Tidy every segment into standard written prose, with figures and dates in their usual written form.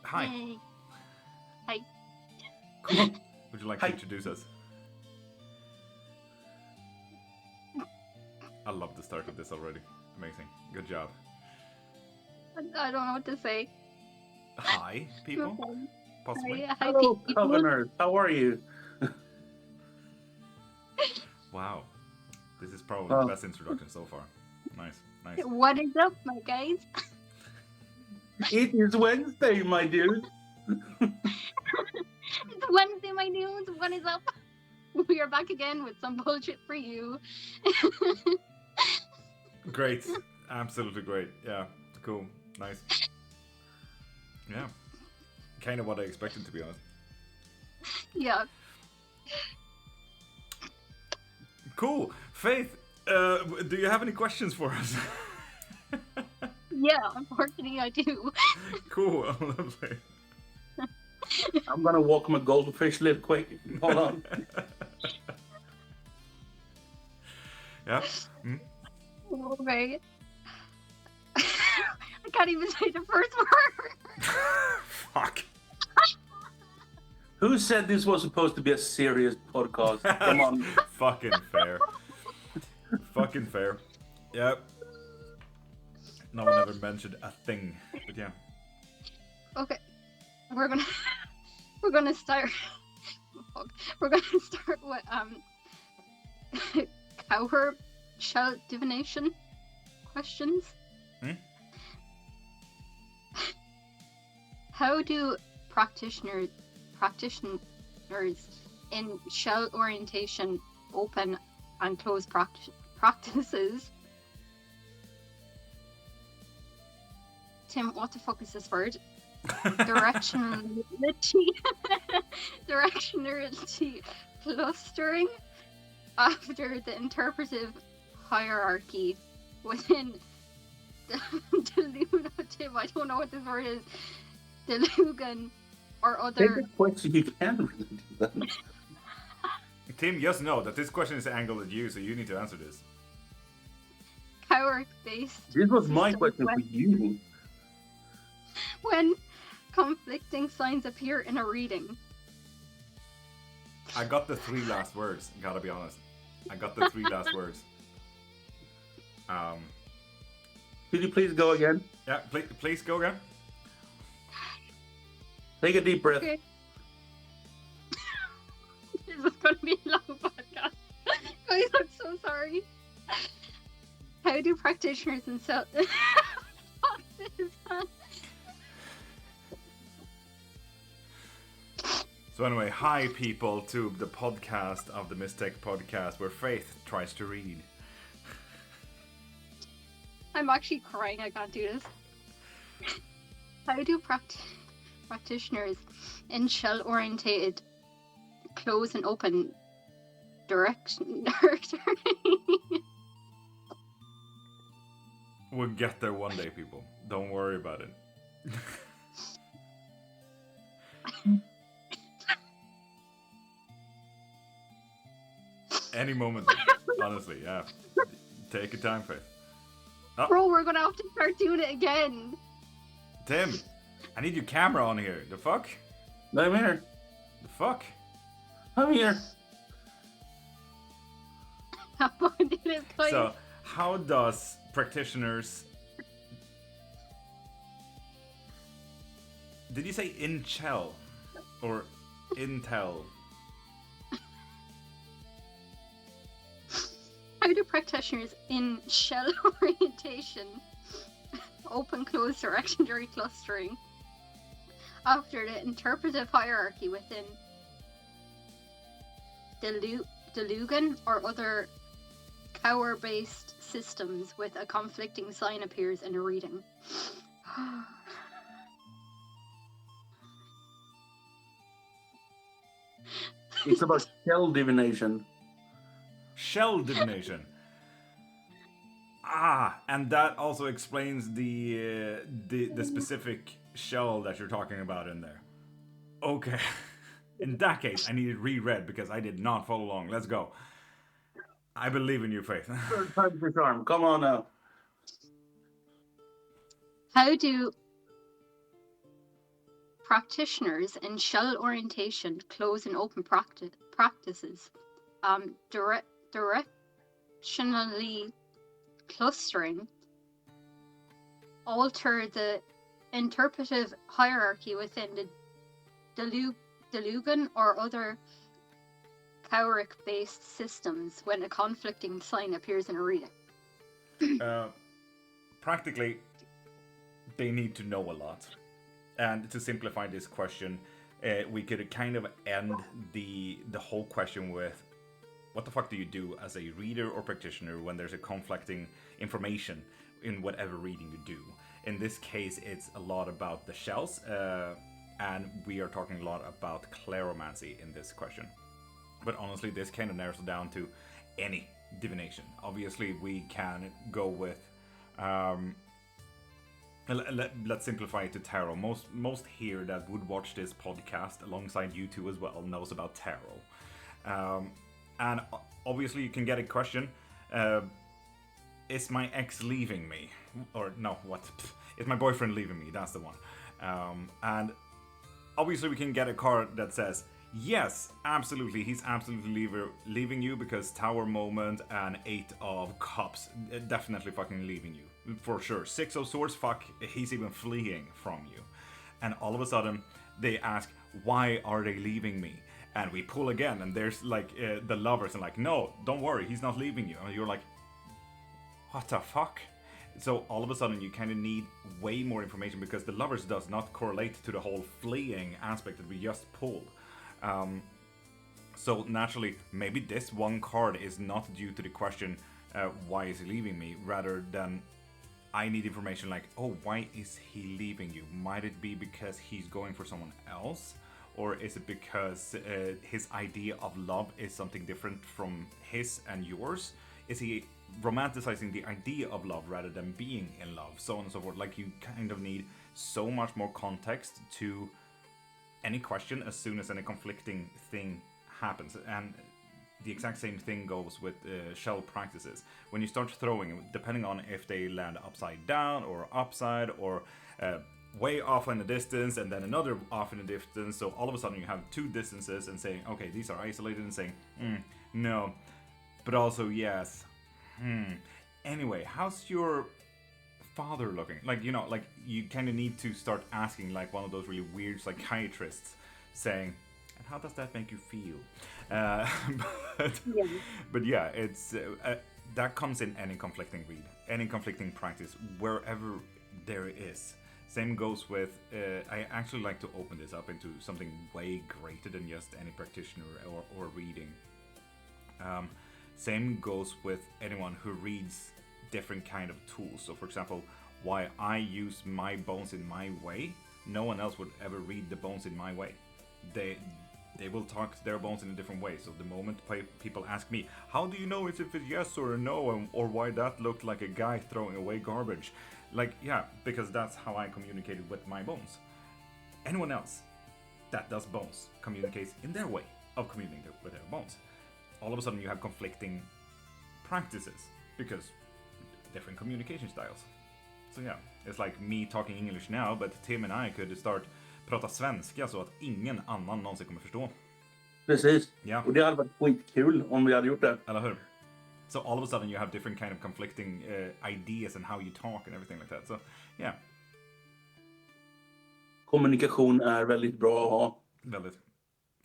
Hi. Yay. Hi. Cool. Would you like to Hi. introduce us? I love the start of this already. Amazing. Good job. I don't know what to say. Hi, people. Okay. Possibly. Hi, Hello, people. Governor. How are you? Wow. This is probably the best introduction so far. Nice. Nice. What is up, my guys? It is Wednesday, my dude. It's Wednesday, my dudes. What is up? We are back again with some bullshit for you. Great. Absolutely great. Yeah. Cool. Nice. Yeah. Kind of what I expected, to be honest. Yeah. Cool. Faith, do you have any questions for us? Yeah, unfortunately I do. Cool. Lovely. I'm gonna walk my goldfish lip quick. Hold on. Yeah. Mm. Okay. I can't even say the first word. Fuck. Who said this was supposed to be a serious podcast? Come on. Fucking fair. Fucking fair. Yep. No one ever mentioned a thing, but yeah. Okay. We're gonna start. Fuck. We're gonna start with cowherd shell divination questions. Hmm? How do practitioners in shell orientation open and close practices? Tim, what the fuck is this word? Directionality clustering after the interpretive hierarchy within the delunative, I don't know what this word is, delugan or Take other. a question. You can really do that. Tim, just know that this question is angled at you, so you need to answer this. Coward-based. This was my systems question for you. when conflicting signs appear in a reading. I got the three last words, gotta be honest. I got the three last words. Could you please go again? Yeah, please go again. Take a deep breath. Okay. This is going to be a long podcast. Guys, I'm so sorry. How do practitioners and self... Fuck this, man. So anyway, hi people to the podcast of the Mistake Podcast where Faith tries to read. I'm actually crying. I can't do this. How do practitioners in shell-orientated close and open direction... We'll get there one day, people. Don't worry about it. Any moment, honestly, yeah. Take your time, Faith. Oh, Bro, we're gonna have to start doing it again. Tim, I need your camera on here. The fuck? I'm here. The fuck? I'm here. I'm gonna do this, guys. So, how does practitioners... Did you say intel or intel? How do practitioners in shell orientation open close directionary clustering after the interpretive hierarchy within delugan or other cower-based systems with a conflicting sign appears in a reading? It's about shell divination. Shell divination. Ah, and that also explains the specific shell that you're talking about in there. Okay. In that case, I need it reread because I did not follow along. Let's go. I believe in you, Faith. Third time's the charm. Come on now. How do practitioners in shell orientation, closed and open practices, directionally clustering, alter the interpretive hierarchy within the Delugan or other Kauric-based systems when a conflicting sign appears in a reading. Practically, they need to know a lot. And to simplify this question, we could kind of end the whole question with, what the fuck do you do as a reader or practitioner when there's a conflicting information in whatever reading you do? In this case, it's a lot about the shells, and we are talking a lot about clairomancy in this question. But honestly, this kind of narrows it down to any divination. Obviously, we can go with... let's simplify it to tarot. Most here that would watch this podcast, alongside you two as well, knows about tarot. And obviously you can get a question, is my ex leaving me? Or no, what? Is my boyfriend leaving me? That's the one. And obviously we can get a card that says, yes, absolutely, he's absolutely leaving you, because Tower Moment and 8 of Cups, definitely fucking leaving you. For sure. 6 of Swords, fuck, he's even fleeing from you. And all of a sudden, they ask, why are they leaving me? And we pull again, and there's like the Lovers, and like, no, don't worry, he's not leaving you. And you're like, what the fuck? So all of a sudden you kind of need way more information, because the Lovers does not correlate to the whole fleeing aspect that we just pulled. So naturally, maybe this one card is not due to the question, why is he leaving me, rather than I need information like, oh, why is he leaving you? Might it be because he's going for someone else? Or is it because his idea of love is something different from his and yours? Is he romanticizing the idea of love rather than being in love? So on and so forth. Like, you kind of need so much more context to any question as soon as any conflicting thing happens. And the exact same thing goes with shell practices. When you start throwing, depending on if they land upside down or upside, or way off in the distance and then another off in the distance, so all of a sudden you have two distances and saying, okay, these are isolated, and saying, no, but also yes. Anyway, how's your father looking? Like, you know, like, you kind of need to start asking, like one of those really weird psychiatrists, saying, and how does that make you feel? But yeah, it's that comes in any conflicting read, any conflicting practice, wherever there is. Same goes with, I actually like to open this up into something way greater than just any practitioner or reading. Same goes with anyone who reads different kind of tools. So for example, why I use my bones in my way, no one else would ever read the bones in my way. They will talk their bones in a different way. So the moment people ask me, how do you know if it's yes or a no, or why that looked like a guy throwing away garbage? Like, yeah, because that's how I communicated with my bones. Anyone else that does bones communicates in their way of communicating with their bones. All of a sudden you have conflicting practices because different communication styles. So yeah, it's like me talking English now, but Tim and I could start prata svenska så att ingen annan någonsin kommer förstå. Precis. Ja. Och det hade varit skitkul om vi hade gjort det. Eller hur? So all of a sudden you have different kind of conflicting ideas and how you talk and everything like that. So yeah. Kommunikation är väldigt bra att ha. Väldigt.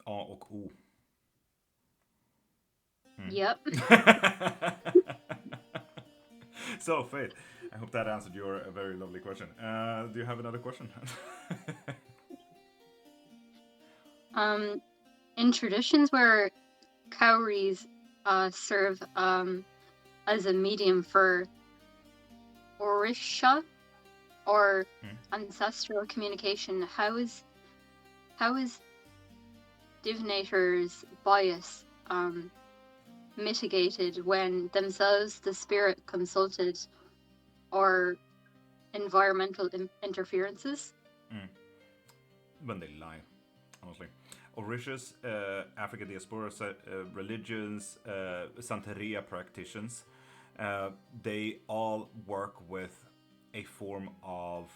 A och O. Yep. So, Faith, I hope that answered your very lovely question. Do you have another question? In traditions where cowries serve as a medium for Orisha or ancestral communication, how is divinators' bias mitigated when themselves the spirit consulted, or environmental interferences? When they lie, honestly. Orishas, African diaspora religions, Santeria practitioners, they all work with a form of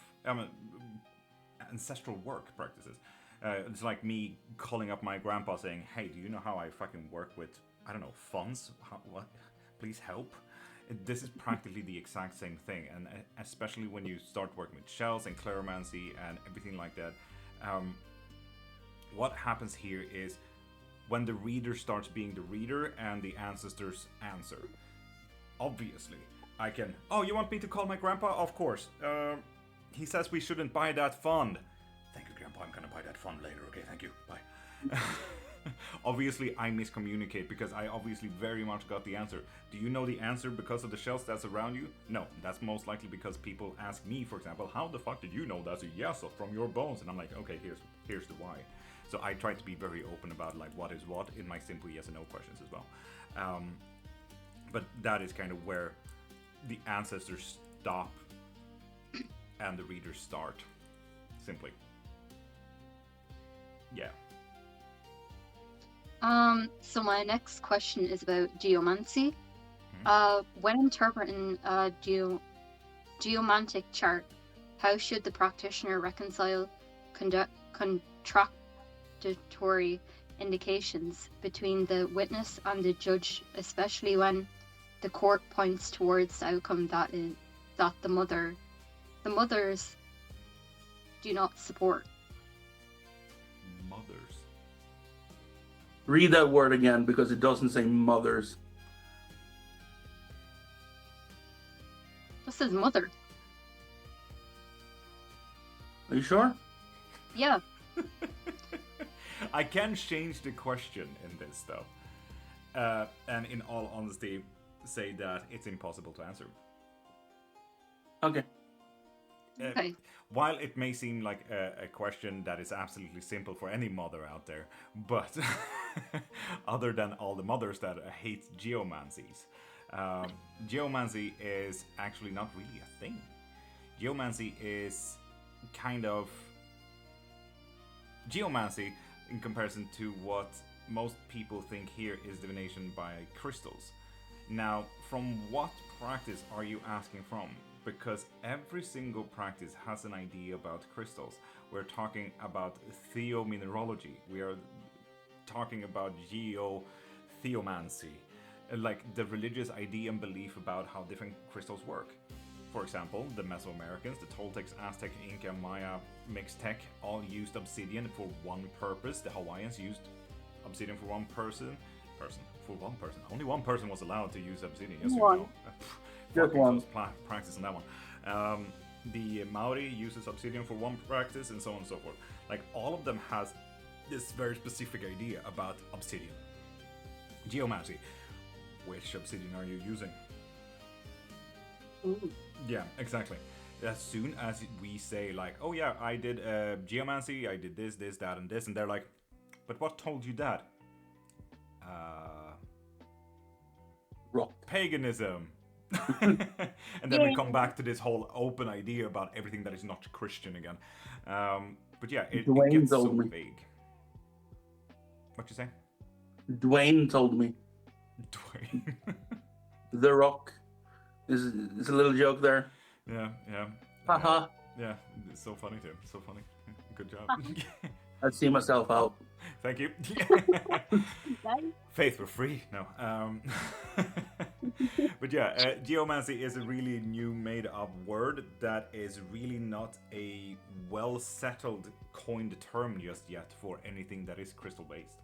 ancestral work practices. It's like me calling up my grandpa saying, "Hey, do you know how I fucking work with, I don't know, funds? What? Please help." This is practically the exact same thing, and especially when you start working with shells and cleromancy and everything like that. What happens here is when the reader starts being the reader and the ancestors answer. Obviously, I can. Oh, you want me to call my grandpa? Of course. He says we shouldn't buy that fund. Thank you, Grandpa. I'm gonna buy that fund later. Okay, thank you. Bye. Obviously, I miscommunicate because I obviously very much got the answer. Do you know the answer because of the shells that's around you? No, that's most likely because people ask me, for example, how the fuck did you know that's a yes from your bones? And I'm like, okay, here's the why. So I try to be very open about like what is what in my simple yes and no questions as well. But that is kind of where the ancestors stop and the readers start. Simply. Yeah. So my next question is about geomancy. When interpreting a geomantic chart, how should the practitioner reconcile contradictory indications between the witness and the judge, especially when the court points towards the outcome that the mothers do not support? Mothers. Read that word again because it doesn't say mothers. It says mother. Are you sure? Yeah. I can change the question in this though, and in all honesty, say that it's impossible to answer. Okay. Okay. While it may seem like a question that is absolutely simple for any mother out there, but other than all the mothers that hate geomancies, geomancy is actually not really a thing. Geomancy is kind of... Geomancy, in comparison to what most people think here is divination by crystals. Now, from what practice are you asking from? Because every single practice has an idea about crystals. We're talking about theomineralogy. We are talking about geotheomancy, like the religious idea and belief about how different crystals work. For example, the Mesoamericans, the Toltecs, Aztec, Inca, Maya, Mixtec all used obsidian for one purpose. The Hawaiians used obsidian for one person. Only one person was allowed to use obsidian. Yes, One. you know. Just one. Practice on that one. The Maori uses obsidian for one practice, and so on and so forth. Like, all of them has this very specific idea about obsidian. Geomancy. Which obsidian are you using? Ooh. Yeah, exactly. As soon as we say like, oh yeah, I did geomancy, I did this, that, and this, and they're like, but what told you that? Rock. Paganism. And then we come back to this whole open idea about everything that is not Christian again. But yeah, it gets so vague. What you say? Dwayne told me. Dwayne. The Rock. Is a little joke there. Yeah. Haha. Yeah, it's so funny too. So funny. Good job. I see myself out. Thank you. Faith for free. No. But yeah, geomancy is a really new made-up word that is really not a well-settled, coined term just yet for anything that is crystal-based.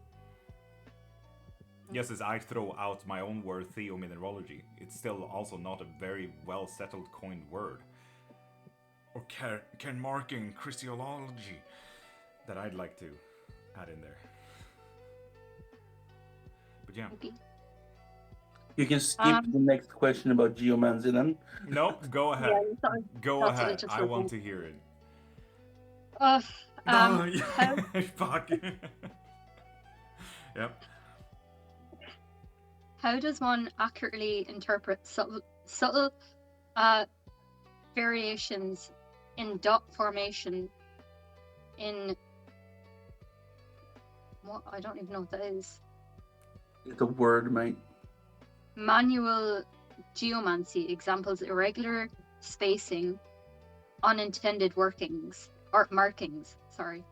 Just as I throw out my own word, theomineralogy, it's still also not a very well-settled, coined word. Or Cairnmarking Christology that I'd like to add in there. But yeah. Okay. You can skip the next question about geomancy then. No, go ahead. Yeah, Go that's ahead. just I looking. want to hear it. How, Fuck. Yep. how does one accurately interpret subtle variations in dot formation in what? I don't even know what that is. It's a word, mate. Manual geomancy examples: irregular spacing, unintended workings. or markings, sorry,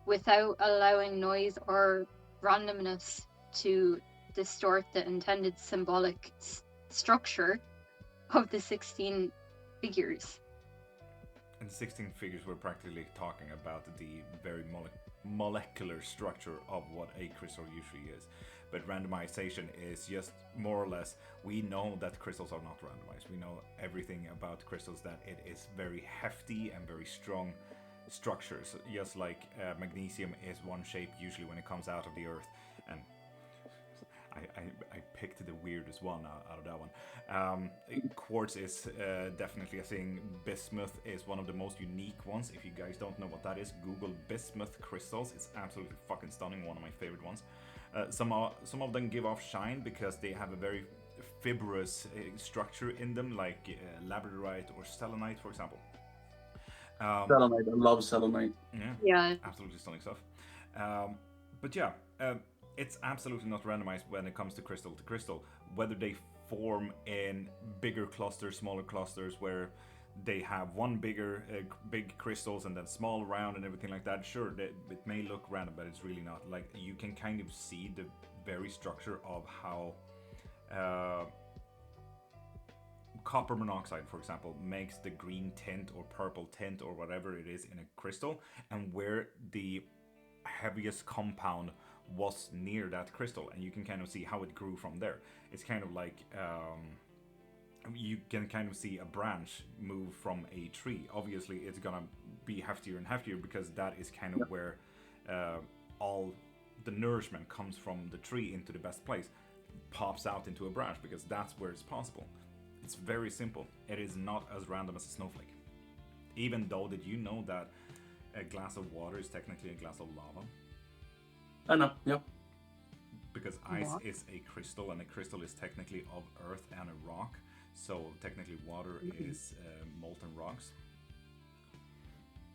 without allowing noise or randomness to distort the intended symbolic structure of the 16 figures. And 16 figures, we're practically talking about the very molecular structure of what a crystal usually is. But randomization is just more or less, we know that crystals are not randomized. We know everything about crystals, that it is very hefty and very strong structures. Just like magnesium is one shape usually when it comes out of the earth. And I picked the weirdest one out of that one. Quartz is definitely a thing. Bismuth is one of the most unique ones. If you guys don't know what that is, Google bismuth crystals. It's absolutely fucking stunning. One of my favorite ones. Some of them give off shine because they have a very fibrous structure in them, like labradorite or selenite, for example. Selenite, I love selenite. Yeah. Absolutely stunning stuff. But yeah, it's absolutely not randomized when it comes to crystal. Whether they form in bigger clusters, smaller clusters, where they have one big crystals and then small round and everything like that. Sure, it may look random, but it's really not. Like, you can kind of see the very structure of how copper monoxide, for example, makes the green tint or purple tint or whatever it is in a crystal, and where the heaviest compound was near that crystal, and you can kind of see how it grew from there. It's kind of like you can kind of see a branch move from a tree. Obviously it's gonna be heftier and heftier because that is kind of where all the nourishment comes from the tree into the best place, pops out into a branch, because that's where it's possible. It's very simple. It is not as random as a snowflake. Even though, did you know that a glass of water is technically a glass of lava? I know, yeah. Because ice is a crystal, and a crystal is technically of earth and a rock. So technically water is molten rocks.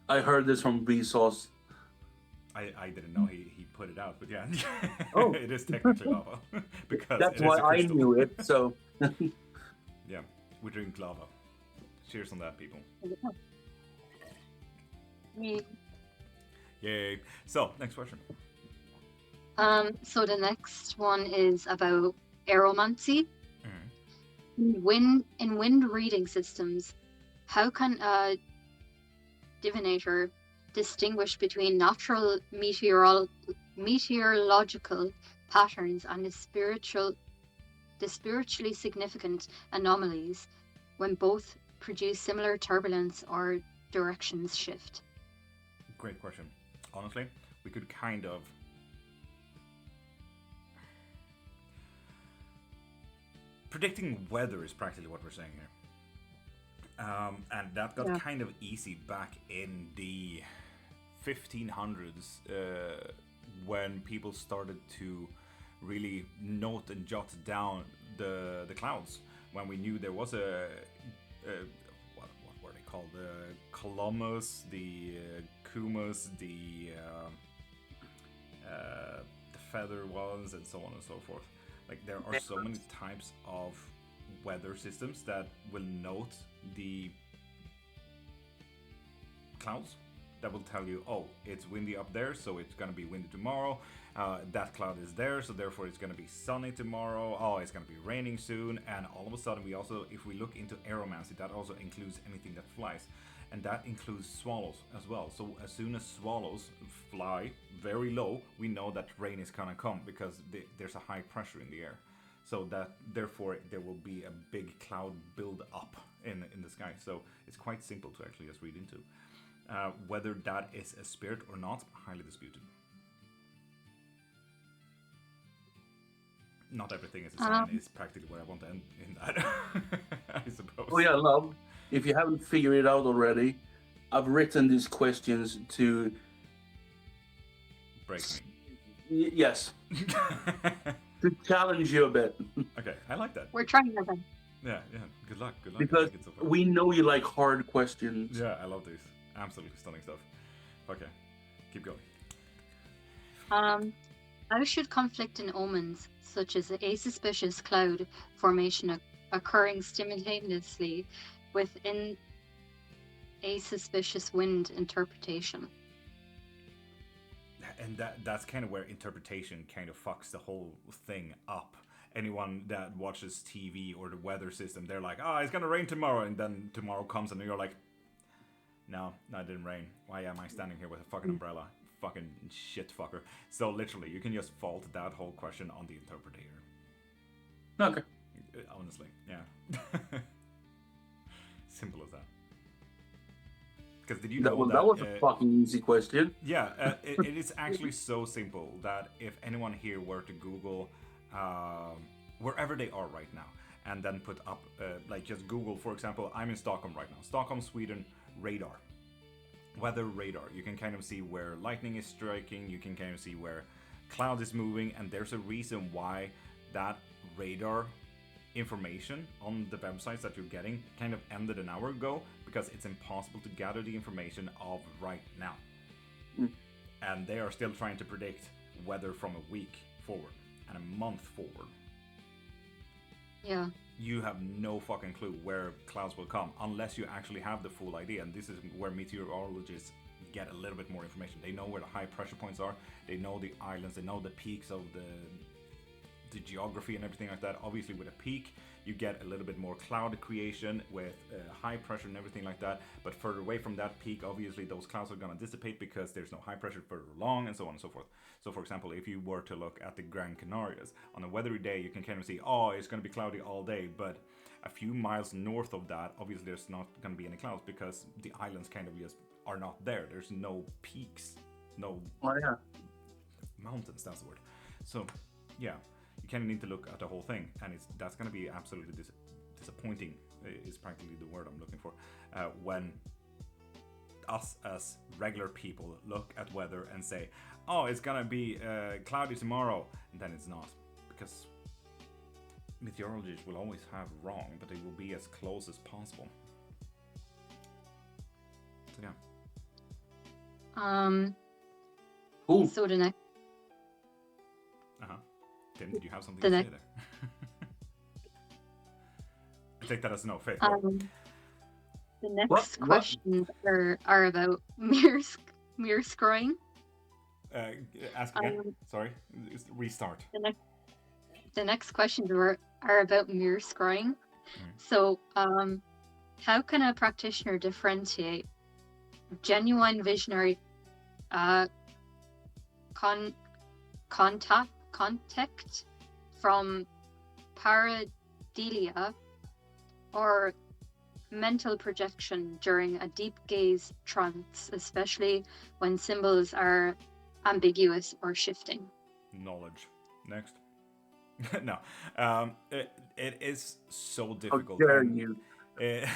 I heard this from Vsauce. I didn't know he put it out, but yeah. Oh. It is technically lava. Because That's it is why a I crystal. knew it, so... Yeah, we drink lava. Cheers on that, people. Yay. So, next question. So the next one is about aeromancy. In wind reading systems, how can a divinator distinguish between natural meteorological patterns and the spiritually significant anomalies when both produce similar turbulence or directions shift? Great question. Honestly, we could kind of... Predicting weather is practically what we're saying here. And that got kind of easy back in the 1500s when people started to really note and jot down the clouds. When we knew there was a what were they called? The columbus, the cumulus, the feather ones, and so on and so forth. Like, there are so many types of weather systems that will note the clouds, that will tell you, oh, it's windy up there, so it's going to be windy tomorrow. That cloud is there, so therefore it's going to be sunny tomorrow. Oh, it's going to be raining soon. And all of a sudden, we also, if we look into aeromancy, that also includes anything that flies. And that includes swallows as well. So as soon as swallows fly very low, we know that rain is gonna come, because there's a high pressure in the air. So that, therefore, there will be a big cloud build up in the sky. So it's quite simple to actually just read into. Whether that is a spirit or not, highly disputed. Not everything is a sign is practically where I want to end in that, I suppose. Oh yeah, love. If you haven't figured it out already, I've written these questions to... Break me. Yes. To challenge you a bit. Okay, I like that. We're trying our best. Yeah. Good luck. Because we know you like hard questions. Yeah, I love these. Absolutely stunning stuff. Okay, keep going. How should conflict in omens, such as a suspicious cloud formation occurring simultaneously within a suspicious wind interpretation. And that's kind of where interpretation kind of fucks the whole thing up. Anyone that watches TV or the weather system, they're like, oh, it's gonna rain tomorrow, and then tomorrow comes and you're like, no, it didn't rain. Why am I standing here with a fucking umbrella? Fucking shit fucker. So literally, you can just fault that whole question on the interpreter. Okay. Honestly, yeah. Simple as that. Because did you know That was a fucking easy question. Yeah, it is actually so simple that if anyone here were to Google wherever they are right now, and then put up, like just Google, for example, I'm in Stockholm right now. Stockholm, Sweden, radar. Weather radar. You can kind of see where lightning is striking, you can kind of see where cloud is moving, and there's a reason why that radar information on the websites that you're getting kind of ended an hour ago, because it's impossible to gather the information of right now. And they are still trying to predict weather from a week forward and a month forward. Yeah. You have no fucking clue where clouds will come unless you actually have the full idea. And this is where meteorologists get a little bit more information. They know where the high pressure points are. They know the islands. They know the peaks of the geography and everything like that. Obviously, with a peak, you get a little bit more cloud creation with high pressure and everything like that. But further away from that peak, obviously, those clouds are going to dissipate because there's no high pressure further along, and so on and so forth. So, for example, if you were to look at the Gran Canarias, on a weathery day, you can kind of see, oh, it's going to be cloudy all day. But a few miles north of that, obviously, there's not going to be any clouds because the islands kind of just are not there. There's no peaks, no mountains, that's the word. So, yeah. You kind of need to look at the whole thing, and that's going to be absolutely disappointing, is practically the word I'm looking for, when us as regular people look at weather and say, oh, it's going to be cloudy tomorrow, and then it's not, because meteorologists will always have wrong, but they will be as close as possible. So yeah. Cool. So the next. Tim, did you have something to say there? I take that as no faith. The next questions are about mirror screwing. Ask again. Sorry, restart. The next questions are about mirror screwing. So, how can a practitioner differentiate genuine visionary contact from pareidolia or mental projection during a deep gaze trance, especially when symbols are ambiguous or shifting? Knowledge. Next. No. It is so difficult. How dare you? It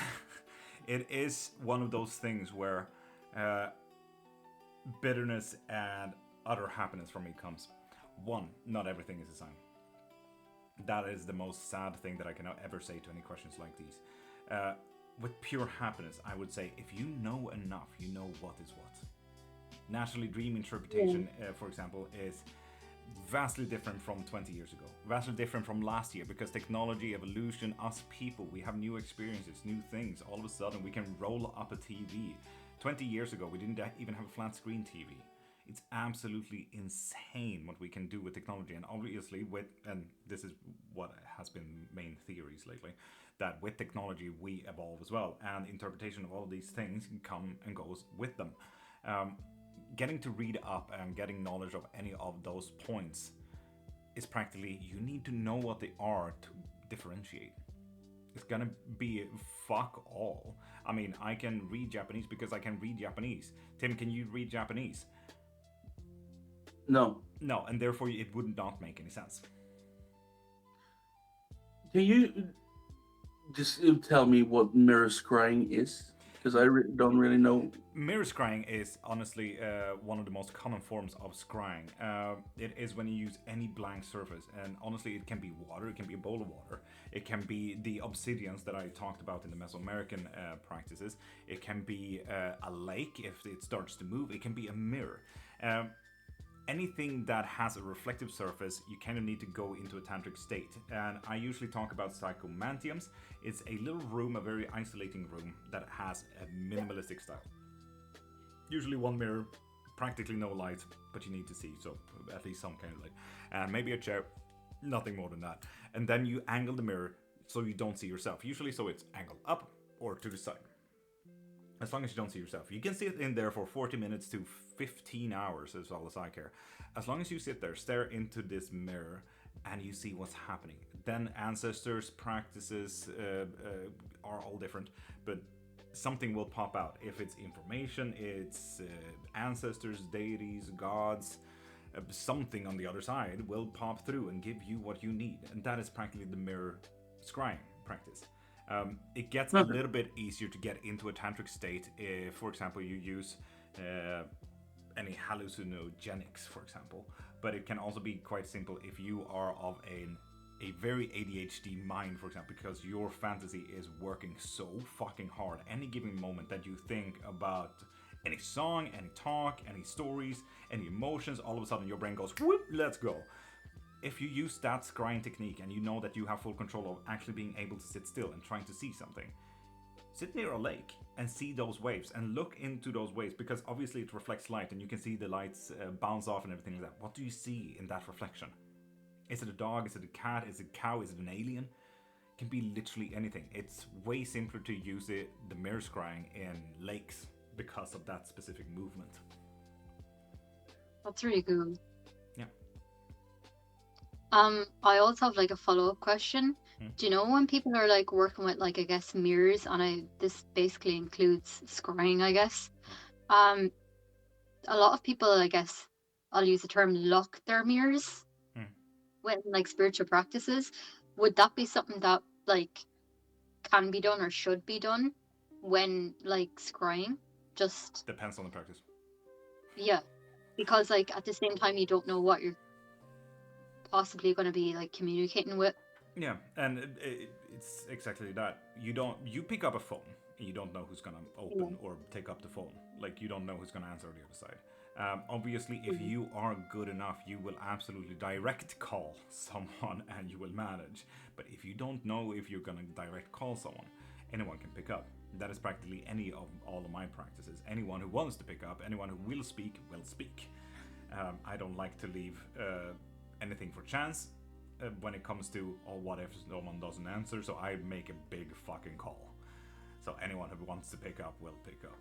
is one of those things where bitterness and utter happiness from me comes. One, not everything is a sign. That is the most sad thing that I can ever say to any questions like these. With pure happiness, I would say, if you know enough, you know what is what. Naturally, dream interpretation, for example, is vastly different from 20 years ago. Vastly different from last year, because technology, evolution, us people, we have new experiences, new things. All of a sudden, we can roll up a TV. 20 years ago, we didn't even have a flat screen TV. It's absolutely insane what we can do with technology, and obviously and this is what has been main theories lately, that with technology we evolve as well, and interpretation of all these things come and goes with them. Getting to read up and getting knowledge of any of those points is practically, you need to know what they are to differentiate. It's gonna be fuck all. I mean, I can read Japanese because I can read Japanese. Tim, can you read Japanese? No. No, and therefore it would not make any sense. Can you just tell me what mirror scrying is? Because I don't really know. Mirror scrying is honestly one of the most common forms of scrying. It is when you use any blank surface, and honestly it can be water, it can be a bowl of water, it can be the obsidians that I talked about in the Mesoamerican practices, it can be a lake if it starts to move, it can be a mirror. anything that has a reflective surface, you kind of need to go into a tantric state. And I usually talk about psychomantiums. It's a little room, a very isolating room that has a minimalistic style. Usually one mirror, practically no light, but you need to see, so at least some kind of light. And maybe a chair, nothing more than that. And then you angle the mirror so you don't see yourself. Usually so it's angled up or to the side. As long as you don't see yourself. You can sit in there for 40 minutes to 15 hours, as well as I care. As long as you sit there, stare into this mirror, and you see what's happening. Then ancestors, practices are all different, but something will pop out. If it's information, it's ancestors, deities, gods, something on the other side will pop through and give you what you need. And that is practically the mirror scrying practice. It gets a little bit easier to get into a tantric state if, for example, you use any hallucinogenics, for example. But it can also be quite simple if you are of a very ADHD mind, for example, because your fantasy is working so fucking hard. Any given moment that you think about any song, any talk, any stories, any emotions, all of a sudden your brain goes, whoop, let's go. If you use that scrying technique and you know that you have full control of actually being able to sit still and trying to see something, sit near a lake and see those waves and look into those waves, because obviously it reflects light and you can see the lights bounce off and everything like that. What do you see in that reflection? Is it a dog? Is it a cat? Is it a cow? Is it an alien? It can be literally anything. It's way simpler to use the mirror scrying in lakes because of that specific movement. That's really cool. Yeah. I also have like a follow-up question. Do you know when people are like working with like, I guess, mirrors, and this basically includes scrying, I guess. A lot of people, I guess, I'll use the term lock their mirrors with like spiritual practices. Would that be something that like can be done or should be done when like scrying? Just depends on the practice. Yeah, because like at the same time you don't know what you're possibly going to be like communicating with. Yeah, and it's exactly that. You pick up a phone and you don't know who's gonna open or take up the phone. Like, you don't know who's gonna answer the other side. Obviously, if you are good enough, you will absolutely direct call someone and you will manage. But if you don't know if you're gonna direct call someone, anyone can pick up. That is practically any of all of my practices. Anyone who wants to pick up, anyone who will speak, will speak. I don't like to leave anything for chance when it comes to, oh, what if someone doesn't answer? So I make a big fucking call. So anyone who wants to pick up will pick up.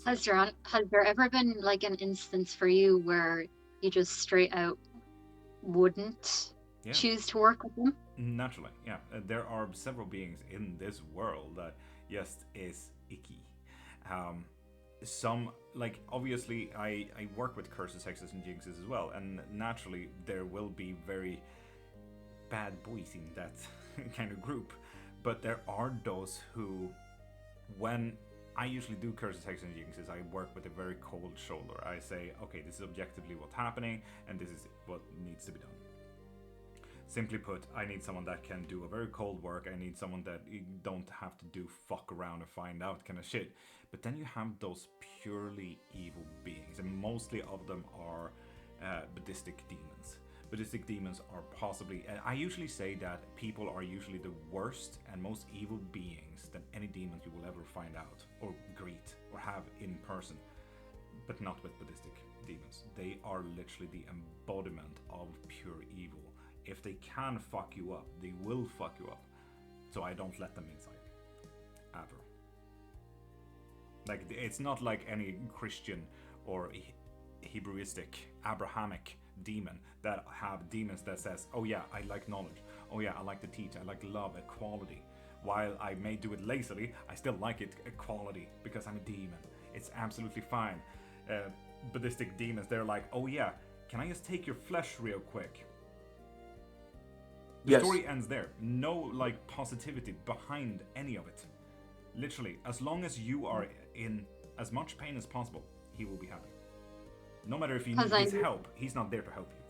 Has there ever been like an instance for you where you just straight out wouldn't choose to work with them? Naturally, yeah. There are several beings in this world that, yes, is icky. Some, like, obviously I work with curses, hexes, and jinxes as well, and naturally there will be very bad boys in that kind of group. But there are those who, when I usually do curses, hexes, and jinxes, I work with a very cold shoulder. I say, okay, this is objectively what's happening, and this is what needs to be done. Simply put, I need someone that can do a very cold work. I need someone that you don't have to do fuck around and find out kind of shit. But then you have those purely evil beings, and mostly of them are Buddhistic demons. Buddhistic demons are possibly, and I usually say that people are usually the worst and most evil beings than any demons you will ever find out or greet or have in person, but not with Buddhistic demons. They are literally the embodiment of pure evil. If they can fuck you up, they will fuck you up. So I don't let them inside. Ever. Like, it's not like any Christian or Hebrewistic, Abrahamic demon that have demons that says, oh yeah, I like knowledge. Oh yeah, I like to teach. I like love, equality. While I may do it lazily, I still like it equality because I'm a demon. It's absolutely fine. Buddhistic demons, they're like, oh yeah, can I just take your flesh real quick? The story ends there. No, like, positivity behind any of it. Literally, as long as you are in as much pain as possible, he will be happy. No matter if you need his help, he's not there to help you.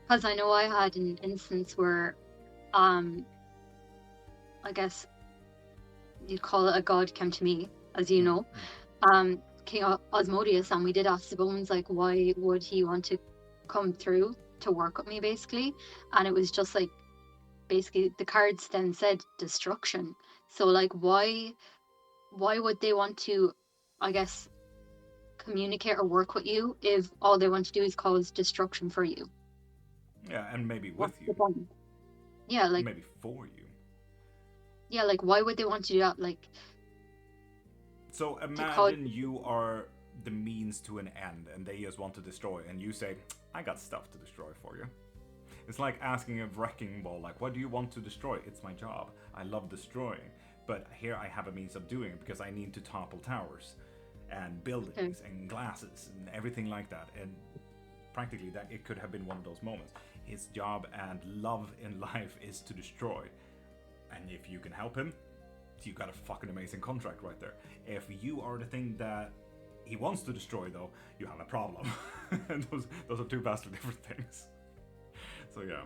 Because I know I had an instance where, I guess you'd call it a god came to me, as you know, King Osmodeus, and we did ask the bones, like, why would he want to come through to work with me, basically. And it was just like, basically the cards then said destruction. So like, why would they want to, I guess, communicate or work with you if all they want to do is cause destruction for you? Yeah, and maybe with What's you. the point? Yeah, like, Maybe for you. yeah, like, why would they want to do that? Like, So to cause. imagine you are the means to an end and they just want to destroy, and you say, I got stuff to destroy for you. It's like asking a wrecking ball, like, what do you want to destroy? It's my job. I love destroying. But here I have a means of doing it because I need to topple towers and buildings and glasses and everything like that. And practically that it could have been one of those moments. His job and love in life is to destroy. And if you can help him, you got a fucking amazing contract right there. If you are the thing that he wants to destroy, though, you have a problem. And those are two vastly different things. So yeah.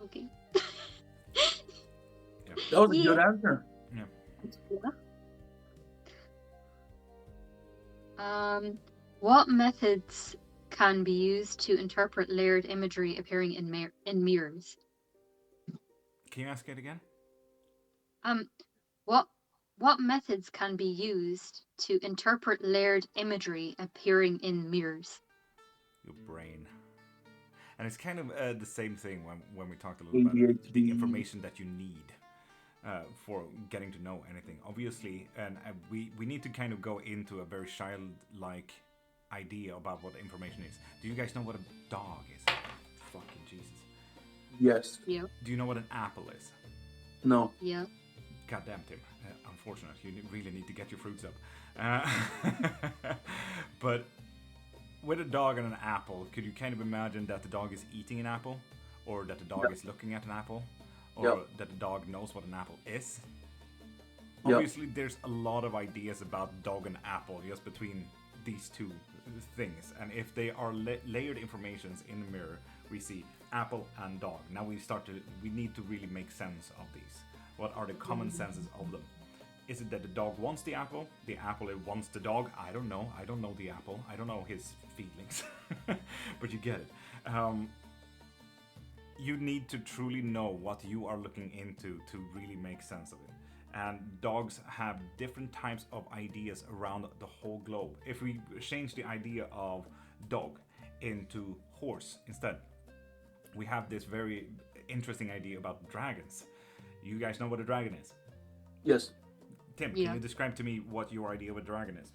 Okay. Yeah. That was a Yeah. good answer. Yeah. What methods can be used to interpret layered imagery appearing in mirrors? Can you ask it again? What methods can be used to interpret layered imagery appearing in mirrors? Your brain. And it's kind of the same thing when we talked a little about ADHD. the information that you need for getting to know anything. Obviously, and we need to kind of go into a very childlike idea about what information is. Do you guys know what a dog is? Fucking Jesus. Yes. Yeah. Do you know what an apple is? No. Yeah. Goddamn, Tim. Unfortunate. You really need to get your fruits up. But with a dog and an apple, could you kind of imagine that the dog is eating an apple? Or that the dog is looking at an apple? Or that the dog knows what an apple is? Obviously, there's a lot of ideas about dog and apple just between these two things. And if they are layered informations in the mirror, we see apple and dog. Now we need to really make sense of these. What are the common senses of them? Is it that the dog wants the apple it wants the dog? I don't know. I don't know the apple. I don't know his feelings. But you get it. You need to truly know what you are looking into to really make sense of it. And dogs have different types of ideas around the whole globe. If we change the idea of dog into horse instead, we have this very interesting idea about dragons. You guys know what a dragon is? Yes. Tim, Yeah. can you describe to me what your idea of a dragon is?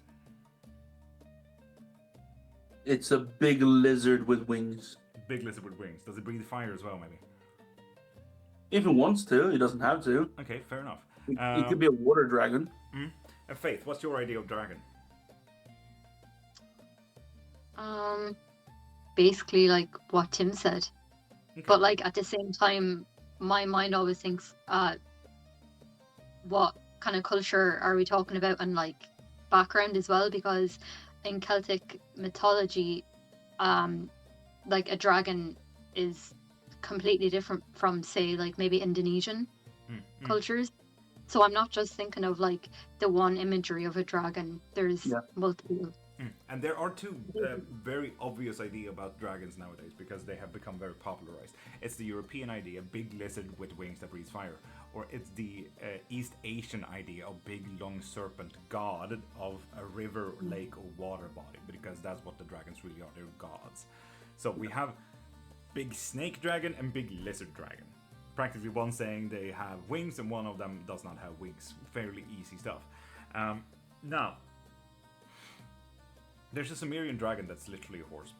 It's a big lizard with wings. Big lizard with wings. Does it breathe fire as well, maybe? If it wants to, it doesn't have to. Okay, fair enough. It could be a water dragon. Faith, what's your idea of dragon? Basically like what Tim said. Okay. But like at the same time, my mind always thinks, what kind of culture are we talking about, and like background as well, because in Celtic mythology, like a dragon is completely different from, say, like maybe Indonesian cultures. So I'm not just thinking of like the one imagery of a dragon. There's multiple. And there are two very obvious ideas about dragons nowadays because they have become very popularized. It's the European idea, big lizard with wings that breathes fire. Or it's the East Asian idea of big long serpent god of a river, lake or water body, because that's what the dragons really are, they're gods. So we have big snake dragon and big lizard dragon. Practically one saying they have wings and one of them does not have wings. Fairly easy stuff. Now, there's a Sumerian dragon that's literally a horse.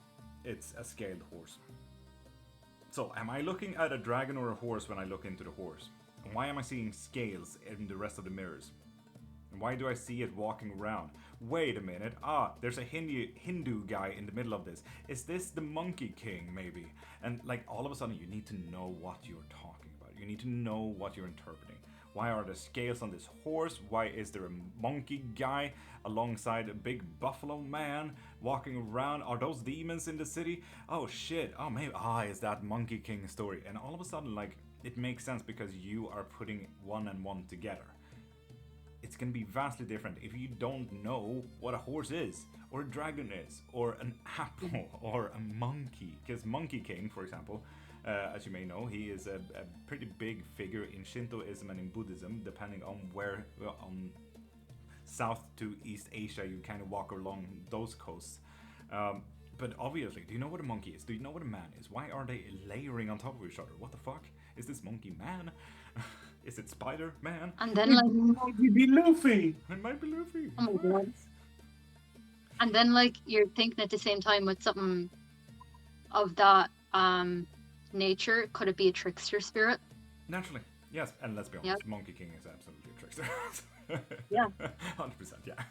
It's a scaled horse. So, am I looking at a dragon or a horse when I look into the horse? And why am I seeing scales in the rest of the mirrors? And why do I see it walking around? Wait a minute. There's a Hindu guy in the middle of this. Is this the Monkey King, maybe? And like all of a sudden, you need to know what you're talking about. You need to know what you're interpreting. Why are there scales on this horse? Why is there a monkey guy alongside a big buffalo man walking around? Are those demons in the city? Oh shit. Oh maybe is that Monkey King story? And all of a sudden, like, it makes sense because you are putting one and one together. it's going to be vastly different if you don't know what a horse is, or a dragon is, or an apple, or a monkey. Because Monkey King, for example, as you may know, he is a pretty big figure in Shintoism and in Buddhism, depending on where on South to East Asia you kind of walk along those coasts. But obviously, do you know what a monkey is? Do you know what a man is? Why are they layering on top of each other? What the fuck? Is this monkey man? Is it Spider Man? And then like, Might be Luffy. It might be Luffy. oh my god. And then like you're thinking at the same time with something of that nature, could it be a trickster spirit? Naturally, yes. And let's be honest, Monkey King is absolutely a trickster. Yeah. 100%, yeah.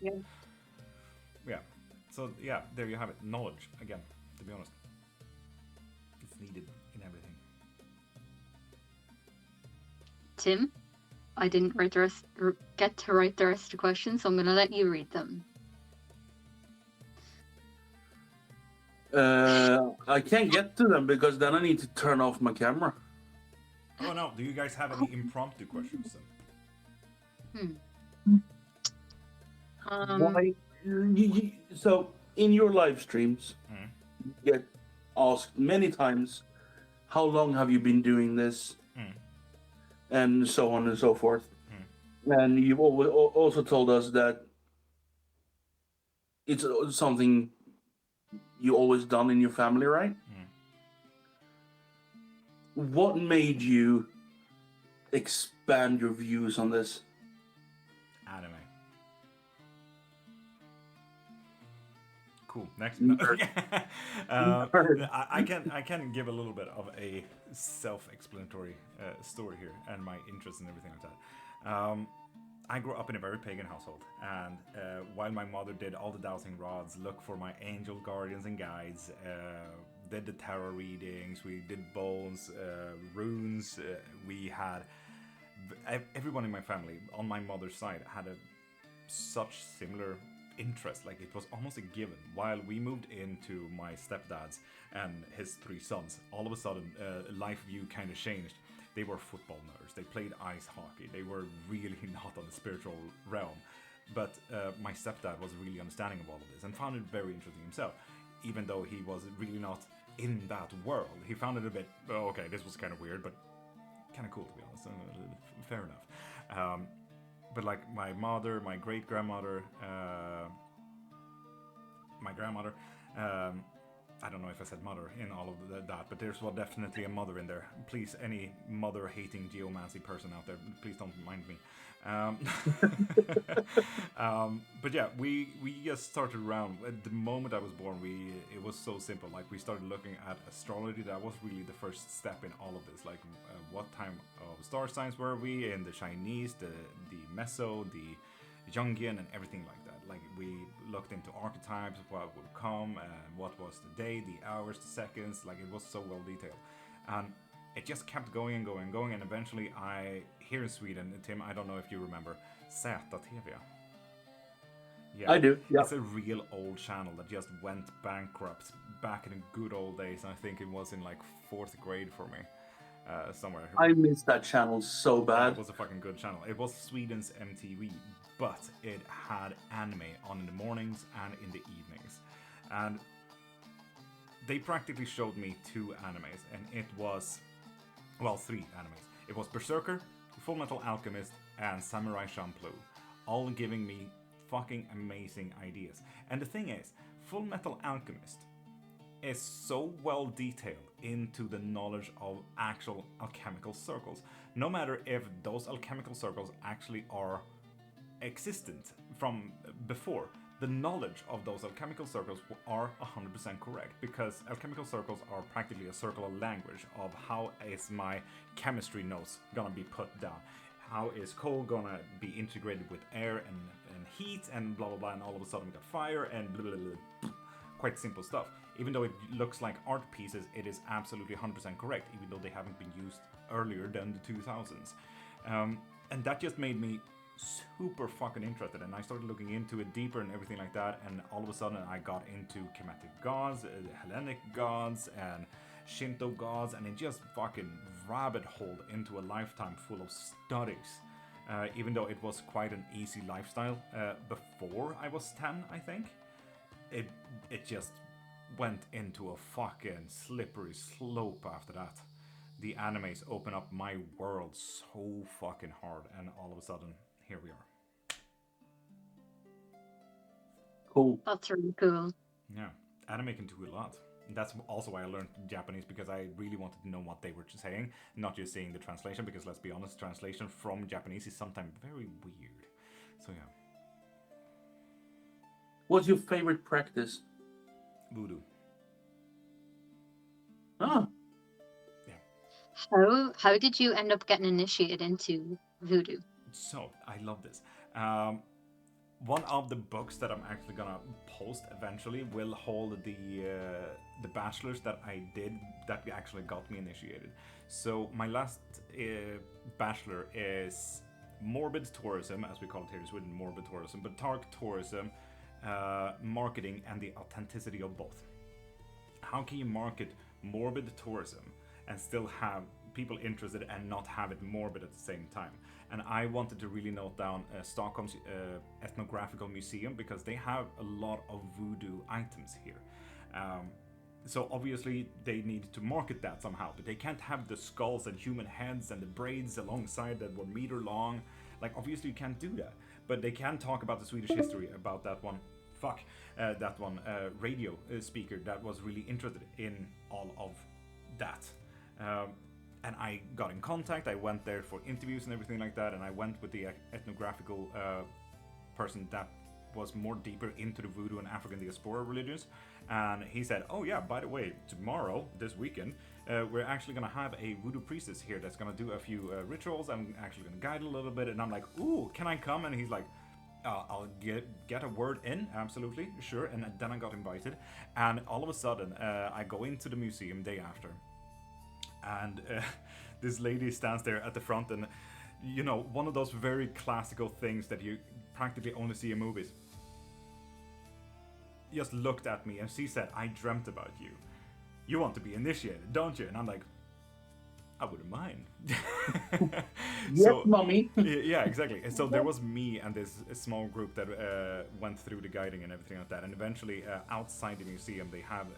Yeah. Yeah. So yeah, there you have it. Knowledge, again, to be honest. It's needed in everything. Tim, I didn't get to write the rest of the questions, so I'm going to let you read them. I can't get to them because then I need to turn off my camera. Oh no, do you guys have any impromptu questions then? Why? So in your live streams, you get asked many times, how long have you been doing this? And so on and so forth. And you've also told us that it's something you always done in your family, right? What made you expand your views on this? Anime. Cool. Next. I can give a little bit of a self-explanatory story here and my interest and everything like that. I grew up in a very pagan household, and while my mother did all the dowsing rods, look for my angel guardians and guides, did the tarot readings, we did bones, runes, we had everyone in my family on my mother's side had such similar interest, like it was almost a given. While we moved into my stepdad's and his 3 sons, all of a sudden life view kind of changed. They were football nerds, they played ice hockey, they were really not on the spiritual realm. But my stepdad was really understanding of all of this and found it very interesting himself. Even though he was really not in that world, he found it a bit, okay, this was kind of weird, but kind of cool to be honest, fair enough. But like my mother, my great-grandmother, my grandmother, I don't know if I said mother in all of that, but there's definitely a mother in there. Please, any mother-hating geomancy person out there, please don't mind me. But yeah, we just started around. At the moment I was born, it was so simple. Like we started looking at astrology. That was really the first step in all of this. Like what time of star signs were we in? The Chinese, the Meso, the Jungian, and everything like that. Like we looked into archetypes, what would come, what was the day, the hours, the seconds. Like it was so well detailed, and it just kept going and going and going. And eventually, here in Sweden, Tim, I don't know if you remember Z-TV. Yeah, I do. Yeah. It's a real old channel that just went bankrupt back in the good old days. I think it was in like 4th grade for me, somewhere. I missed that channel so bad. It was a fucking good channel. It was Sweden's MTV, but it had anime on in the mornings and in the evenings. And they practically showed me 2 animes, and it was, well, 3 animes. It was Berserker, Full Metal Alchemist, and Samurai Champloo, all giving me fucking amazing ideas. And the thing is, Full Metal Alchemist is so well detailed into the knowledge of actual alchemical circles. No matter if those alchemical circles actually are existent from before, the knowledge of those alchemical circles are 100% correct, because alchemical circles are practically a circular language of how is my chemistry notes gonna be put down, how is coal gonna be integrated with air and heat and blah blah blah, and all of a sudden we got fire and blah, blah, blah. Quite simple stuff. Even though it looks like art pieces, it is absolutely 100% correct, even though they haven't been used earlier than the 2000s. And that just made me super fucking interested, and I started looking into it deeper and everything like that, and all of a sudden I got into Kemetic gods, Hellenic gods, and Shinto gods, and it just fucking rabbit holed into a lifetime full of studies. even though it was quite an easy lifestyle before I was 10, I think. It just went into a fucking slippery slope after that. The animes open up my world so fucking hard, and all of a sudden, here we are. Cool. That's really cool. Yeah, anime can do a lot. That's also why I learned Japanese, because I really wanted to know what they were saying, not just seeing the translation, because let's be honest, translation from Japanese is sometimes very weird. So yeah. What's your favorite practice? Voodoo. Ah, How did you end up getting initiated into voodoo? So, I love this. One of the books that I'm actually gonna post eventually will hold the bachelor's that I did that actually got me initiated. So my last bachelor is morbid tourism, as we call it here in Sweden, morbid tourism, but dark tourism, marketing, and the authenticity of both. How can you market morbid tourism and still have people interested and not have it morbid at the same time? And I wanted to really note down Stockholm's ethnographical museum, because they have a lot of voodoo items here. So obviously they need to market that somehow, but they can't have the skulls and human heads and the braids alongside that were meter long. Like, obviously you can't do that, but they can talk about the Swedish history about that one. Radio speaker that was really interested in all of that. And I got in contact. I went there for interviews and everything like that, and I went with the ethnographical person that was more deeper into the voodoo and African diaspora religions. And he said, oh yeah, by the way, tomorrow, this weekend, we're actually gonna have a voodoo priestess here that's gonna do a few rituals. I'm actually gonna guide a little bit. And I'm like, ooh, can I come? And he's like, I'll get a word in, absolutely, sure. And then I got invited, and all of a sudden I go into the museum day after, and this lady stands there at the front, and you know, one of those very classical things that you practically only see in movies, just looked at me, and she said, I dreamt about you. You want to be initiated, don't you? And I'm like, I wouldn't mind. yes, mommy. Yeah, exactly. And so there was me and this small group that went through the guiding and everything like that. And eventually, outside the museum, they have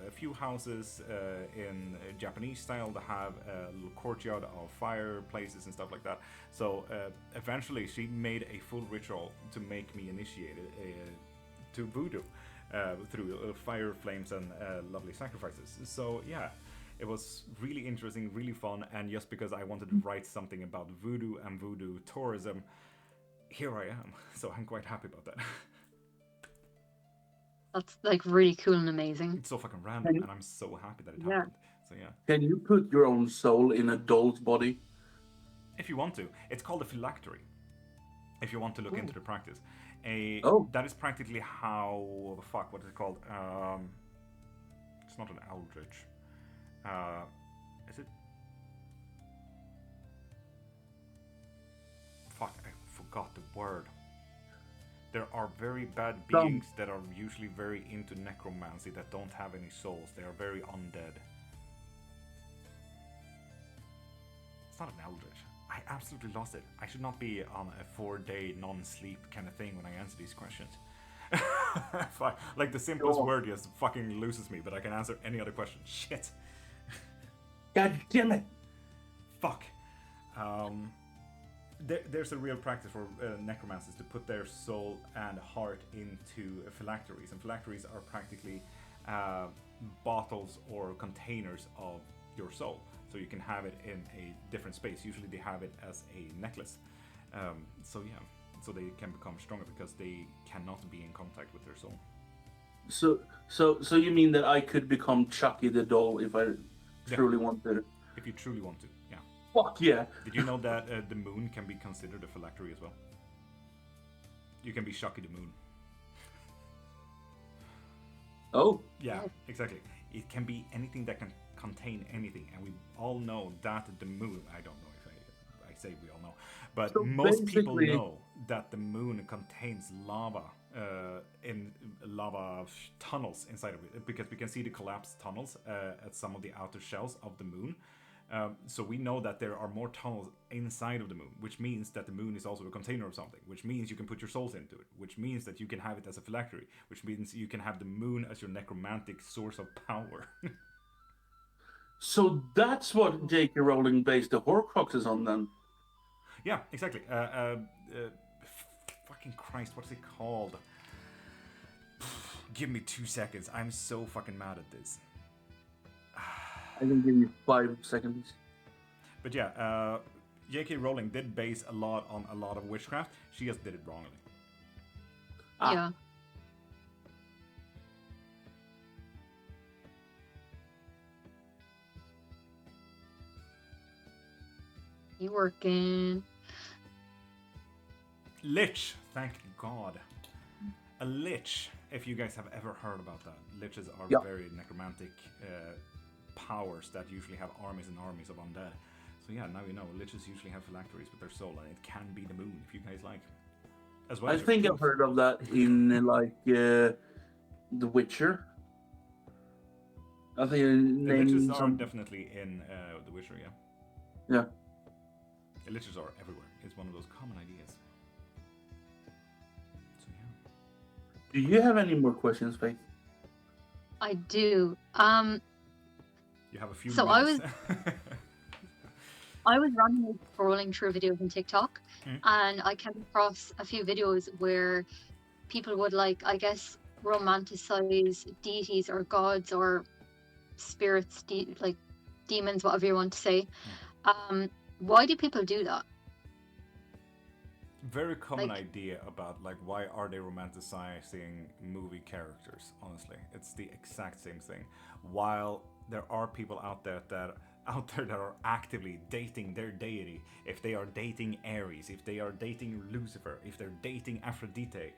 a few houses in Japanese style. They have a little courtyard of fireplaces and stuff like that. So eventually, she made a full ritual to make me initiated to voodoo through fire flames and lovely sacrifices. So yeah. It was really interesting, really fun, and just because I wanted to write something about voodoo and voodoo tourism, here I am. So I'm quite happy about that. That's like really cool and amazing. It's so fucking random, and I'm so happy that it happened. So yeah. Can you put your own soul in a doll's body? If you want to. It's called a phylactery. If you want to look into the practice. That is practically how... what is it called? It's not an eldritch. Is it? Fuck, I forgot the word. There are very bad beings that are usually very into necromancy that don't have any souls. They are very undead. It's not an eldritch. I absolutely lost it. I should not be on a 4-day non-sleep kind of thing when I answer these questions. Like the simplest word just fucking loses me, but I can answer any other question. Shit. God damn it! Fuck. There's a real practice for necromancers to put their soul and heart into phylacteries, and phylacteries are practically bottles or containers of your soul, so you can have it in a different space. Usually they have it as a necklace. So yeah, so they can become stronger because they cannot be in contact with their soul. So you mean that I could become Chucky the doll if I truly want to? If you truly want to, yeah. Fuck yeah! Did you know that the moon can be considered a phylactery as well? You can be Chucky the moon. Oh. Yeah, exactly. It can be anything that can contain anything, and we all know that the moon, I don't know if I say we all know, but so most people know that the moon contains lava in lava tunnels inside of it, because we can see the collapsed tunnels at some of the outer shells of the moon. So we know that there are more tunnels inside of the moon, which means that the moon is also a container of something, which means you can put your souls into it, which means that you can have it as a phylactery, which means you can have the moon as your necromantic source of power. So that's what J.K. Rowling based the Horcruxes on, then. Yeah, exactly. Fucking Christ, what's it called? Give me 2 seconds. I'm so fucking mad at this. I can give you 5 seconds. But yeah, J.K. Rowling did base a lot on a lot of witchcraft. She just did it wrongly. Yeah. You working? Lich, thank God. A lich, if you guys have ever heard about that. Liches are Yeah. very necromantic powers that usually have armies and armies of undead. So yeah, now you know, liches usually have phylacteries with their soul, and it can be the moon, if you guys like. As well I as your think I've truth. heard of that in like The Witcher. I think The liches named are some. definitely in The Witcher, yeah. Yeah. The liches are everywhere. It's one of those common ideas. So yeah. Do you have any more questions, Faith? I do. You have a few So minutes. I was randomly scrolling through videos on TikTok, and I came across a few videos where people would, like, I guess, romanticize deities or gods or spirits, like demons, whatever you want to say. Why do people do that? Very common Like- idea about like why are they romanticizing movie characters. Honestly, it's the exact same thing. While there are people out there that are actively dating their deity, if they are dating Ares, if they are dating Lucifer, if they're dating Aphrodite,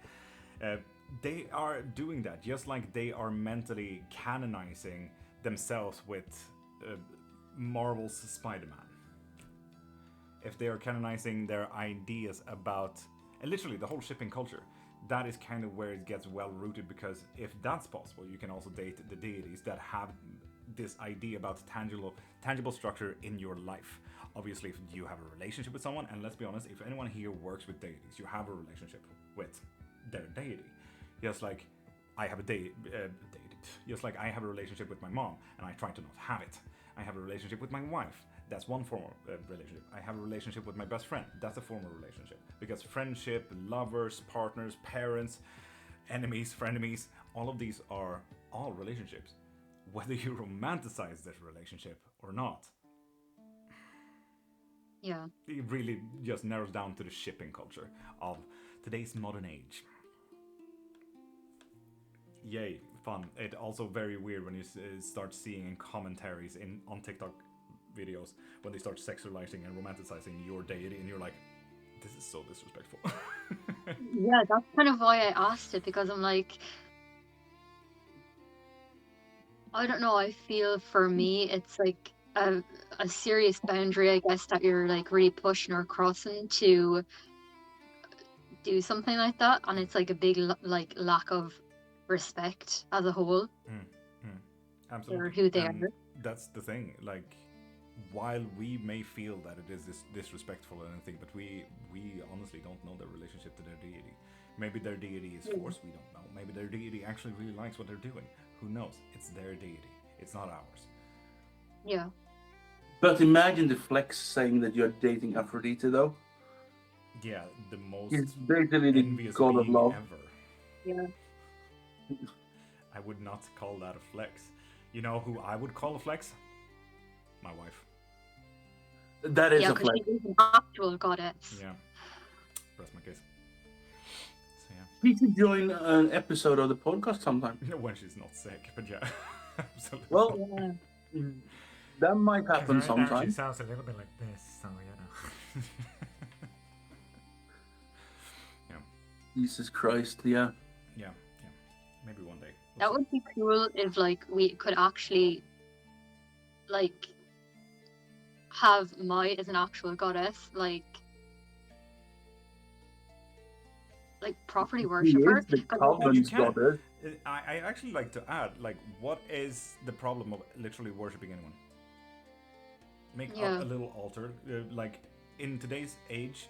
they are doing that just like they are mentally canonizing themselves with Marvel's Spider-Man. If they are canonizing their ideas about, and literally the whole shipping culture, that is kind of where it gets well rooted, because if that's possible, you can also date the deities that have this idea about tangible structure in your life. Obviously, if you have a relationship with someone, and let's be honest, if anyone here works with deities, you have a relationship with their deity. Just like I have a deity, just like I have a relationship with my mom, and I try to not have it. I have a relationship with my wife. That's one form of relationship. I have a relationship with my best friend. That's a form of relationship. Because friendship, lovers, partners, parents, enemies, frenemies, all of these are all relationships. Whether you romanticize this relationship or not. Yeah. It really just narrows down to the shipping culture of today's modern age. Yay, fun. It also very weird when you start seeing in commentaries on TikTok videos when they start sexualizing and romanticizing your deity, and you're like, this is so disrespectful. Yeah, that's kind of why I asked it, because I'm like, I don't know, I feel for me it's like a serious boundary, I guess, that you're like really pushing or crossing to do something like that, and it's like a big like lack of respect as a whole Absolutely. for who they And are. that's the thing, like, while we may feel that it is disrespectful and anything, but we honestly don't know their relationship to their deity. Maybe their deity is forced, we don't know. Maybe their deity actually really likes what they're doing. Who knows? It's their deity. It's not ours. Yeah. But imagine the flex saying that you're dating Aphrodite, though. Yeah, the most He's basically the envious god of being love. ever. Yeah. I would not call that a flex. You know who I would call a flex? My wife. That is Yeah, a because flex. she's an actual goddess. Yeah. Rest my case. So yeah. He should join an episode of the podcast sometime. When she's not sick, but yeah. Absolutely. Well, Yeah. that might 'Cause happen right now sometime. she sounds a little bit like this, so you know. Yeah. Jesus Christ, yeah. Yeah. Maybe one day. That would be cool if like we could actually like have Mai as an actual goddess, like properly worship He her. is the 'Cause Calvin's can. goddess. I actually like to add, like, what is the problem of literally worshipping anyone? Make Yeah. up a little altar. Like in today's age,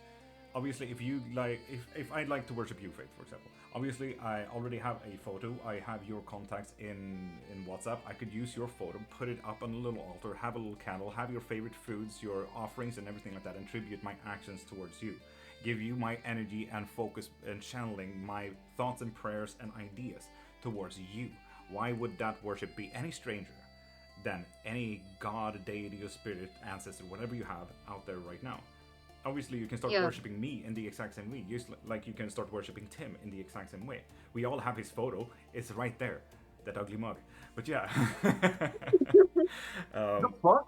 obviously, if you like, if I'd like to worship you, Faith, for example, obviously I already have a photo. I have your contacts in WhatsApp. I could use your photo, put it up on a little altar, have a little candle, have your favorite foods, your offerings, and everything like that, and tribute my actions towards you. Give you my energy and focus and channeling my thoughts and prayers and ideas towards you. Why would that worship be any stranger than any god, deity, or spirit, ancestor, whatever you have out there right now? Obviously, you can start Yeah. worshipping me in the exact same way, just like you can start worshipping Tim in the exact same way. We all have his photo; it's right there, that ugly mug. But yeah, The fuck?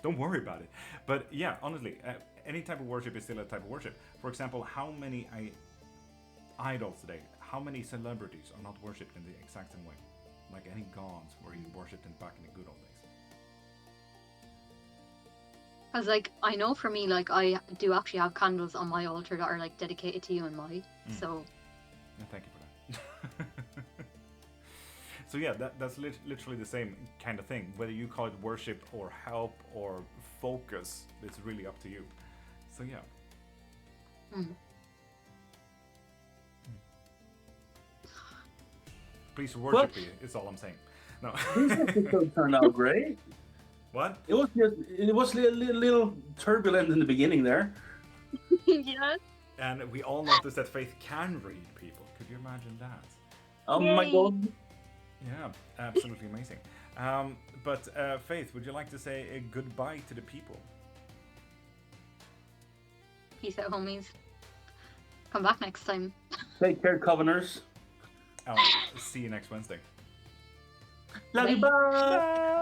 don't worry about it. But yeah, honestly, any type of worship is still a type of worship. For example, how many idols today? How many celebrities are not worshipped in the exact same way? Like any gods were worshipped back in the good old days. Because, like, I know for me, like, I do actually have candles on my altar that are, like, dedicated to you and my. So, And thank you for that. So yeah, that's literally the same kind of thing. Whether you call it worship or help or focus, it's really up to you. So yeah. Please worship me, is all I'm saying. No. This episode turned out great. What? It was a little turbulent in the beginning there. yeah. And we all noticed that Faith can read people. Could you imagine that? Oh my Yay. god. Yeah, absolutely amazing. But Faith, would you like to say a goodbye to the people? Peace out, homies. Come back next time. Take care, Coveners. See you next Wednesday. Love you, Bye. bye. Bye.